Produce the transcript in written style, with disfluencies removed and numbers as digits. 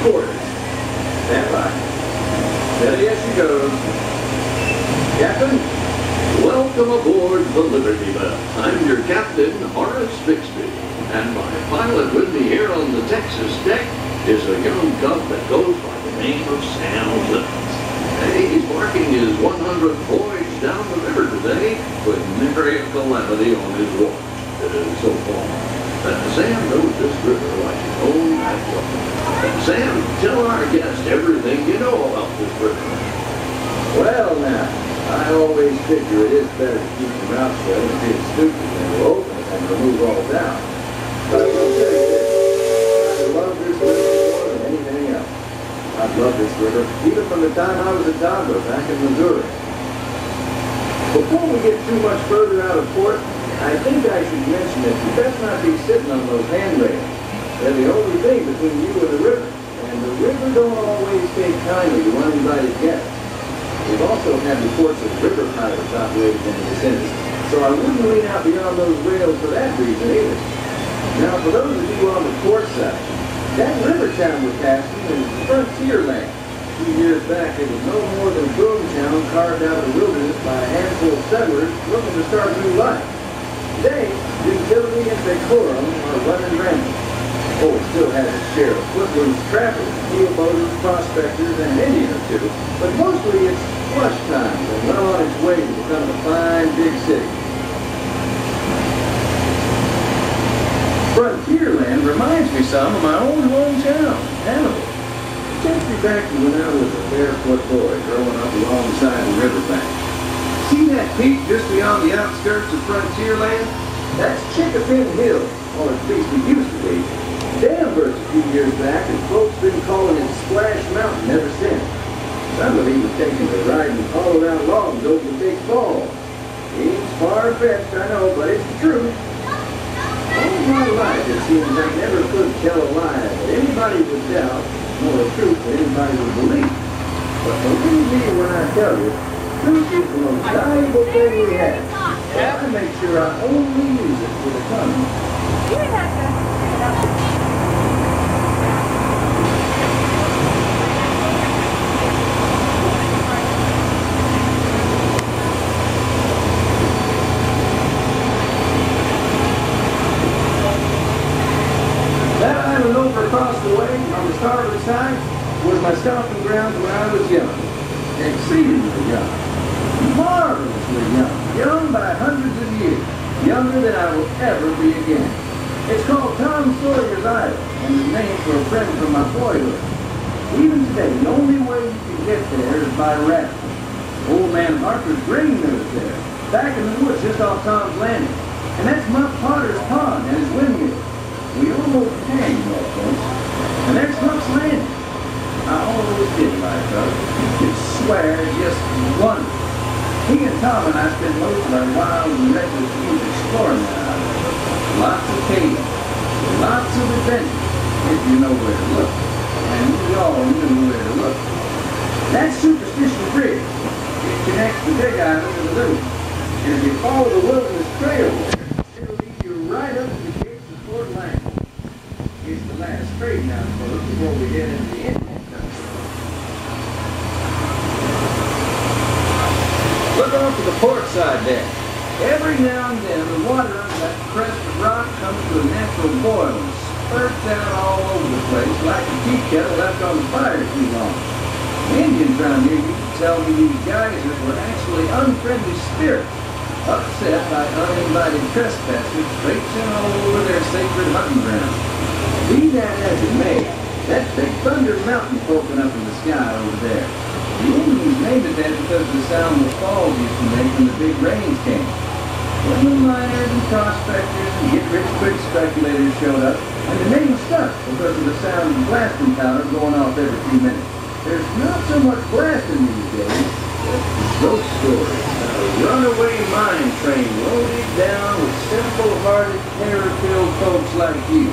quarters. Stand by. Steady as she goes. Captain, welcome aboard the Liberty Belle. I'm your captain, Horace Bixby, and my pilot with me here on the Texas deck is a young cub that goes by the name of Sam Clemens. He's marking his 100th voyage down the river today with nary a calamity on his watch. So far, Sam knows this river like his own backyard. Sam, tell our guest everything you know about this river. Well now, I always figure it is better to keep your mouth shut and be stupid than to open it and remove all doubt. But I will tell you this, I love this river more than anything else. I've loved this river even from the time I was a toddler back in Missouri. Before we get too much further out of port, I think I should mention that you best not be sitting on those handrails. They're the only thing between you and the river, and the river don't always take kindly to uninvited guests. We've also had reports of river pirates operating in the vicinity, so I wouldn't lean out beyond those rails for that reason either. Now, for those of you on the port side, that river town we're passing is frontier land. A few years back, it was no more than boomtown carved out of the wilderness by a handful of settlers looking to start a new life. Today, utility and decorum are running rampant. Oh, it still has its share of footloose trappers, steel boaters, prospectors, and an Indian or two, but mostly it's flush time and well on its way to becoming a fine big city. Frontierland reminds me some of my own hometown, Hannibal. It takes me back to when I was a barefoot boy growing up alongside the riverbank. See that peak just beyond the outskirts of Frontierland? That's Chickapin Hill, or at least it used to be. Dam burst a few years back, and folks been calling it Splash Mountain ever since. Some of even taking to riding all-around logs over the big falls. Seems far-fetched, I know, but it's the truth. All my life, it seems I never could tell a lie that anybody would doubt, nor a truth that anybody would believe. But believe me when I tell you, truth is the most valuable thing we have. So I make sure I only use it for the fun. Across the way, on the starboard side, was my stomping grounds when I was young. Exceedingly young. Marvelously young. Young by hundreds of years. Younger than I will ever be again. It's called Tom Sawyer's Island, and is named for a friend from my boyhood. Even today, the only way you can get there is by raft. Old man Harper's grain mills there, back in the woods just off Tom's Landing. And that's Mutt Potter's pond and his windmill. We almost hang that folks. And there's Huck's Landing. I always did like Huck. You could swear just wonderful. He and Tom and I spent most of our wild and reckless years exploring that island. Lots of caves, lots of adventures, if you know where to look. And we all knew where to look. That's Superstition Bridge. It connects the Big Island to the Little. And if you follow the Wilderness Trail there, it'll lead you right up to the gates of Fort Lang. It's the last trading outpost before we get into the Indian country. Look off to the port side there. Every now and then the water under that crest of rock comes to a natural boil and spurts out all over the place like a tea kettle left on the fire too long. The Indians around here used to tell me these geysers were actually unfriendly spirits, upset by uninvited trespassers traipsing all over their sacred hunting ground. Be that as it may, that big thunder mountain poking up in the sky over there. The Indians named it that because of the sound the falls used to make when the big rains came. When the miners and prospectors and get-rich-quick speculators showed up, and the name stuck because of the sound of blasting powder going off every few minutes. There's not so much blasting these days, just ghost stories. A runaway mine train loaded down with simple-hearted, terror-filled folks like you.